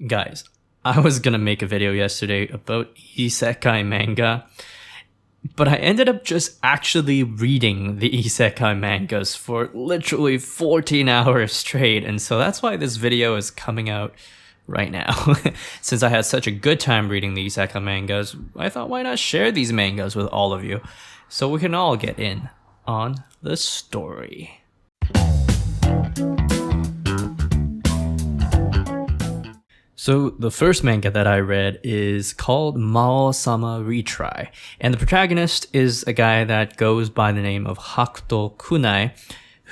Guys, I was gonna make a video yesterday about Isekai Manga, but I ended up just actually reading the Isekai Mangas for literally 14 hours straight, and so that's why this video is coming out right now. Since I had such a good time reading the Isekai Mangas, I thought why not share these mangas with all of you, so we can all get in on the story. So the first manga that I read is called Mao-sama Retry, and the protagonist is a guy that goes by the name of Hakuto Kunai,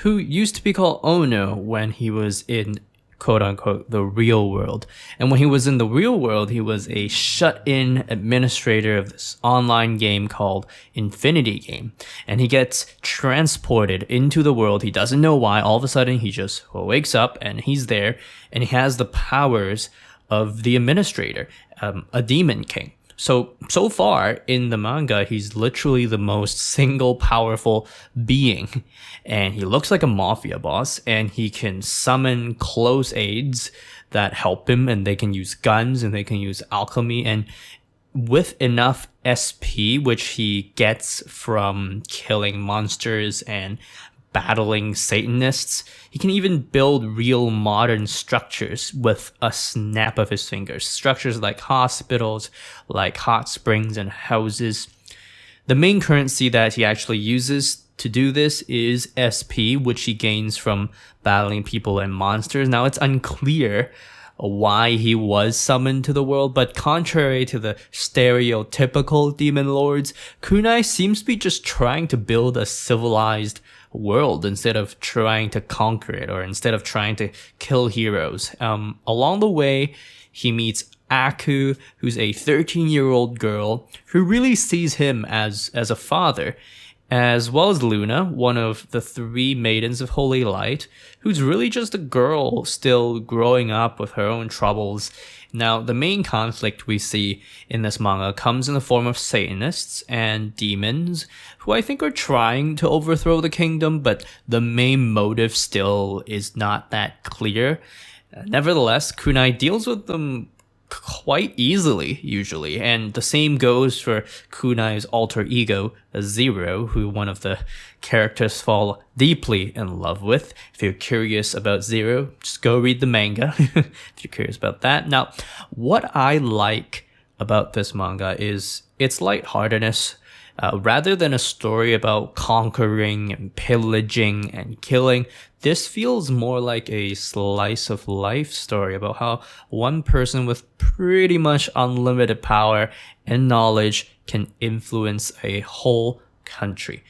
who used to be called Ono when he was in quote-unquote the real world. And when he was in the real world, he was a shut-in administrator of this online game called Infinity Game. And he gets transported into the world. He doesn't know why. All of a sudden, he just wakes up and he's there, and he has the powers of the administrator, a demon king. So far in the manga, he's literally the most single powerful being, and he looks like a mafia boss, and he can summon close aides that help him, and they can use guns and they can use alchemy, and with enough SP, which he gets from killing monsters and battling Satanists, he can even build real modern structures with a snap of his fingers. Structures like hospitals, like hot springs and houses. The main currency that he actually uses to do this is SP, which he gains from battling people and monsters. Now, it's unclear why he was summoned to the world, but contrary to the stereotypical demon lords, Kunai seems to be just trying to build a civilized world instead of trying to conquer it, or instead of trying to kill heroes. Along the way, he meets Aku, who's a 13-year-old girl who really sees him as a father, as well as Luna, one of the 3 maidens of Holy Light, who's really just a girl still growing up with her own troubles. Now, the main conflict we see in this manga comes in the form of Satanists and demons, who I think are trying to overthrow the kingdom, but the main motive still is not that clear. Nevertheless, Kunai deals with them quite easily, usually, and the same goes for Kunai's alter ego, Zero, who one of the characters fall deeply in love with. If you're curious about Zero, just go read the manga if you're curious about that. Now, what I like about this manga is its lightheartedness. Rather than a story about conquering and pillaging and killing, this feels more like a slice of life story about how one person with pretty much unlimited power and knowledge can influence a whole country.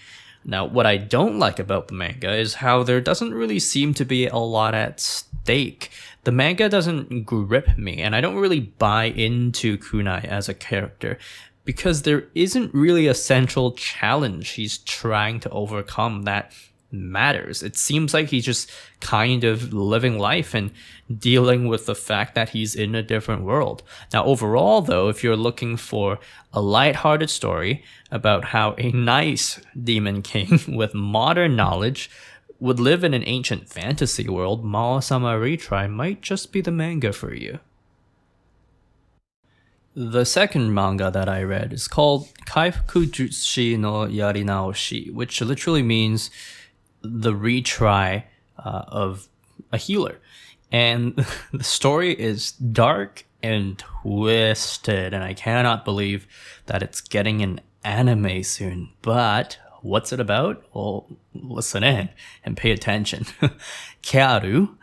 Now, what I don't like about the manga is how there doesn't really seem to be a lot at stake. The manga doesn't grip me, and I don't really buy into Kunai as a character, because there isn't really a central challenge he's trying to overcome that matters. It seems like he's just kind of living life and dealing with the fact that he's in a different world. Now, overall, though, if you're looking for a lighthearted story about how a nice demon king with modern knowledge would live in an ancient fantasy world, Mao-sama Retry might just be the manga for you. The second manga that I read is called Kaifuku Jutshi no Yarinaoshi, which literally means the retry of a healer. And the story is dark and twisted, and I cannot believe that it's getting an anime soon. But what's it about? Well, listen in and pay attention. Kyaru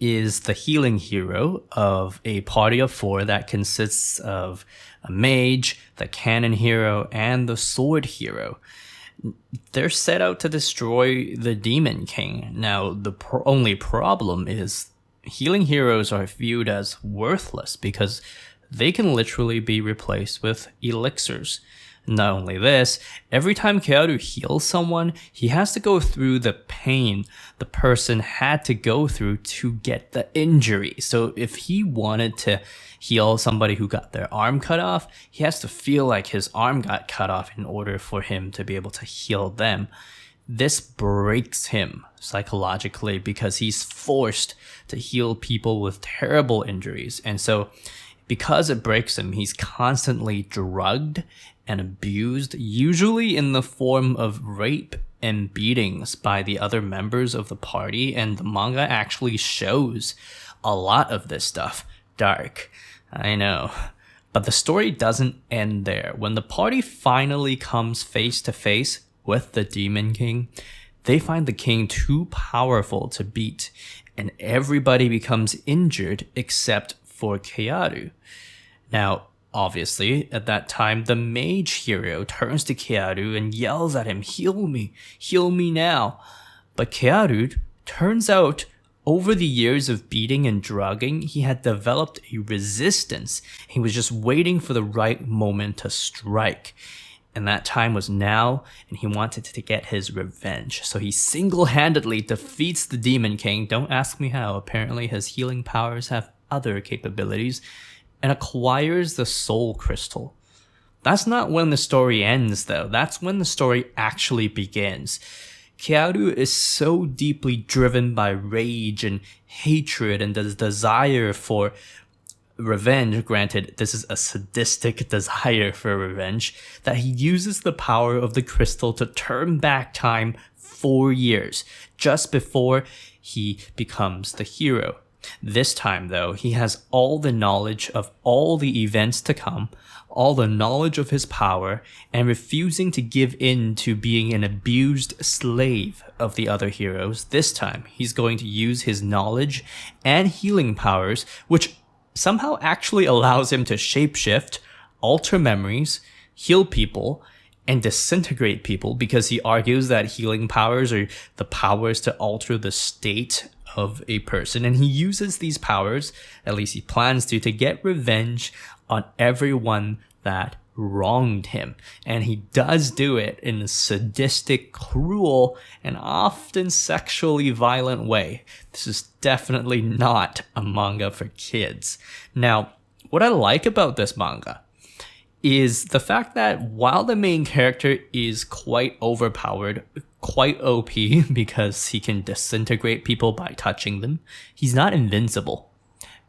is the healing hero of a party of 4 that consists of a mage, the cannon hero, and the sword hero. They're set out to destroy the Demon King. Now, the only problem is healing heroes are viewed as worthless because they can literally be replaced with elixirs. Not only this, every time Kyaru heals someone, he has to go through the pain the person had to go through to get the injury. So if he wanted to heal somebody who got their arm cut off, he has to feel like his arm got cut off in order for him to be able to heal them. This breaks him psychologically because he's forced to heal people with terrible injuries. And so because it breaks him, he's constantly drugged and abused, usually in the form of rape and beatings by the other members of the party. And the manga actually shows a lot of this stuff. Dark, I know. But the story doesn't end there. When the party finally comes face to face with the Demon King, they find the king too powerful to beat, and everybody becomes injured except for Kearu. Now, obviously, at that time, the mage hero turns to Kearu and yells at him, heal me now. But Kearu, turns out, over the years of beating and drugging, he had developed a resistance. He was just waiting for the right moment to strike. And that time was now, and he wanted to get his revenge. So he single-handedly defeats the Demon King. Don't ask me how. Apparently his healing powers have other capabilities, and acquires the Soul Crystal. That's not when the story ends, though. That's when the story actually begins. Kearu is so deeply driven by rage and hatred and the desire for revenge, granted this is a sadistic desire for revenge, that he uses the power of the crystal to turn back time 4 years, just before he becomes the hero. This time, though, he has all the knowledge of all the events to come, all the knowledge of his power, and refusing to give in to being an abused slave of the other heroes. This time, he's going to use his knowledge and healing powers, which somehow actually allows him to shapeshift, alter memories, heal people, and disintegrate people, because he argues that healing powers are the powers to alter the state of a person, and he uses these powers, at least he plans to get revenge on everyone that wronged him. And he does do it in a sadistic, cruel, and often sexually violent way. This is definitely not a manga for kids. Now, what I like about this manga is the fact that while the main character is quite overpowered, quite OP because he can disintegrate people by touching them, he's not invincible.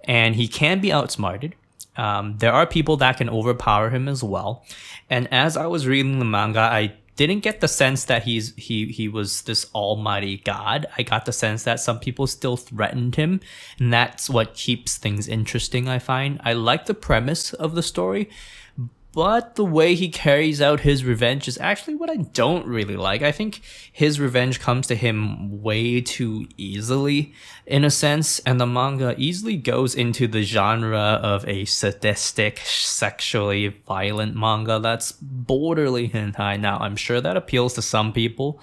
And he can be outsmarted. There are people that can overpower him as well. And as I was reading the manga, I didn't get the sense that he was this almighty god. I got the sense that some people still threatened him, and that's what keeps things interesting, I find. I like the premise of the story, but the way he carries out his revenge is actually what I don't really like. I think his revenge comes to him way too easily, in a sense, and the manga easily goes into the genre of a sadistic, sexually violent manga that's borderly hentai. Now, I'm sure that appeals to some people,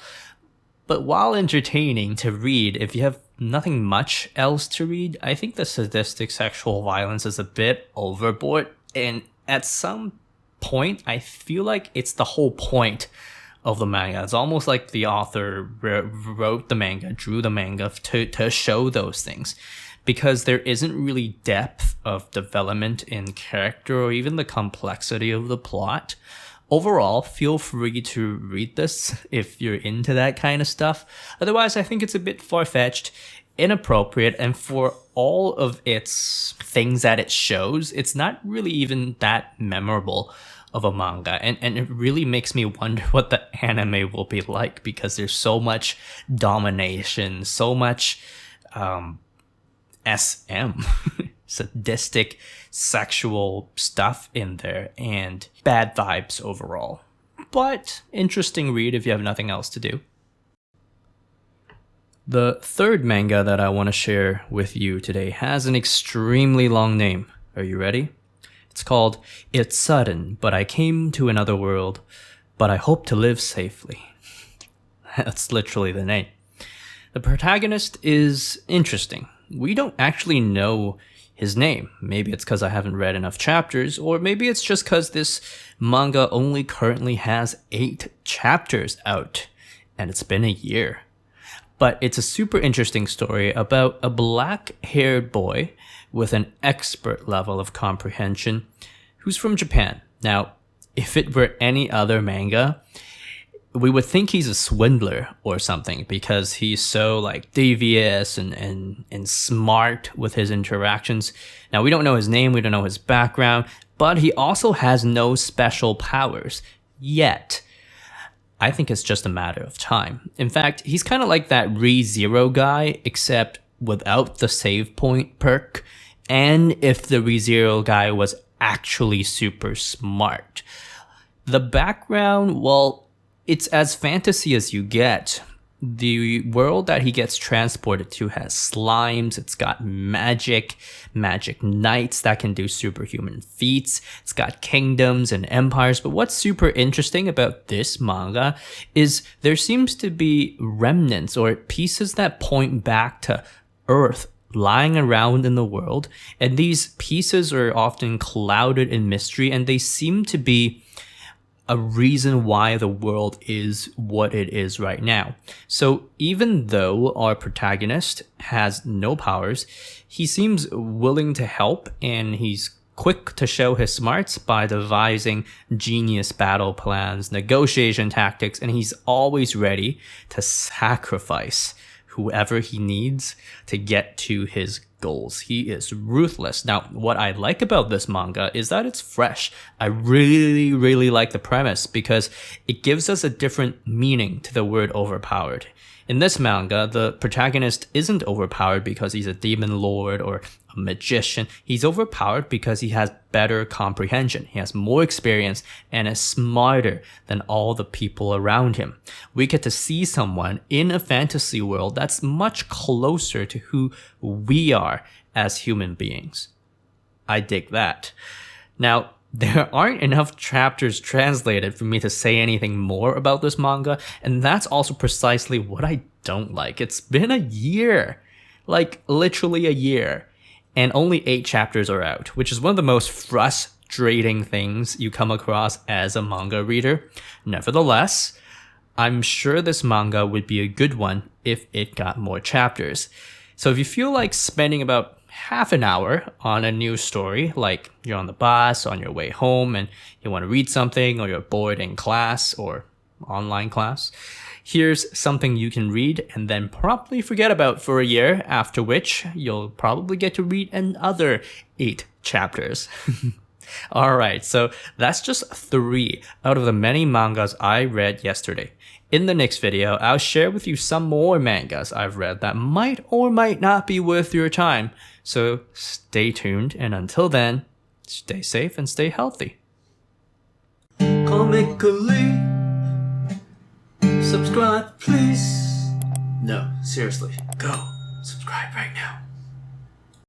but while entertaining to read, if you have nothing much else to read, I think the sadistic sexual violence is a bit overboard, and at some point, I feel like it's the whole point of the manga. It's almost like the author wrote the manga, drew the manga to show those things, because there isn't really depth of development in character or even the complexity of the plot. Overall, feel free to read this if you're into that kind of stuff. Otherwise, I think it's a bit far-fetched, inappropriate, and for all of its things that it shows, it's not really even that memorable of a manga, and it really makes me wonder what the anime will be like, because there's so much domination, so much SM sadistic sexual stuff in there, and bad vibes overall. But interesting read if you have nothing else to do. The third manga that I want to share with you today has an extremely long name. Are you ready? It's called It's Sudden, But I Came to Another World, But I Hope to Live Safely. That's literally the name. The protagonist is interesting. We don't actually know his name. Maybe it's because I haven't read enough chapters, or maybe it's just because this manga only currently has 8 chapters out, and it's been a year. But it's a super interesting story about a black-haired boy with an expert level of comprehension who's from Japan. Now, if it were any other manga, we would think he's a swindler or something because he's so like devious and smart with his interactions. Now, we don't know his name, we don't know his background, but he also has no special powers yet. I think it's just a matter of time. In fact, he's kind of like that ReZero guy, except without the save point perk, and if the ReZero guy was actually super smart. The background, well, it's as fantasy as you get. The world that he gets transported to has slimes, it's got magic knights that can do superhuman feats, it's got kingdoms and empires. But what's super interesting about this manga is there seems to be remnants or pieces that point back to Earth lying around in the world, and these pieces are often clouded in mystery, and they seem to be a reason why the world is what it is right now. So even though our protagonist has no powers, he seems willing to help, and he's quick to show his smarts by devising genius battle plans, negotiation tactics, and he's always ready to sacrifice whoever he needs to get to his goals. He is ruthless. Now, what I like about this manga is that it's fresh. I really like the premise because it gives us a different meaning to the word overpowered. In this manga, the protagonist isn't overpowered because he's a demon lord or a magician. He's overpowered because he has better comprehension. He has more experience and is smarter than all the people around him. We get to see someone in a fantasy world that's much closer to who we are as human beings. I dig that. Now, there aren't enough chapters translated for me to say anything more about this manga, and that's also precisely what I don't like. It's been a year, like literally a year, and only 8 chapters are out, which is one of the most frustrating things you come across as a manga reader. Nevertheless, I'm sure this manga would be a good one if it got more chapters. So if you feel like spending about half an hour on a new story, like you're on the bus on your way home and you want to read something, or you're bored in class or online class, here's something you can read and then promptly forget about for a year, after which you'll probably get to read another 8 chapters. Alright, so that's just 3 out of the many mangas I read yesterday. In the next video, I'll share with you some more mangas I've read that might or might not be worth your time. So stay tuned, and until then, stay safe and stay healthy. Comically, subscribe please. No, seriously, go subscribe right now.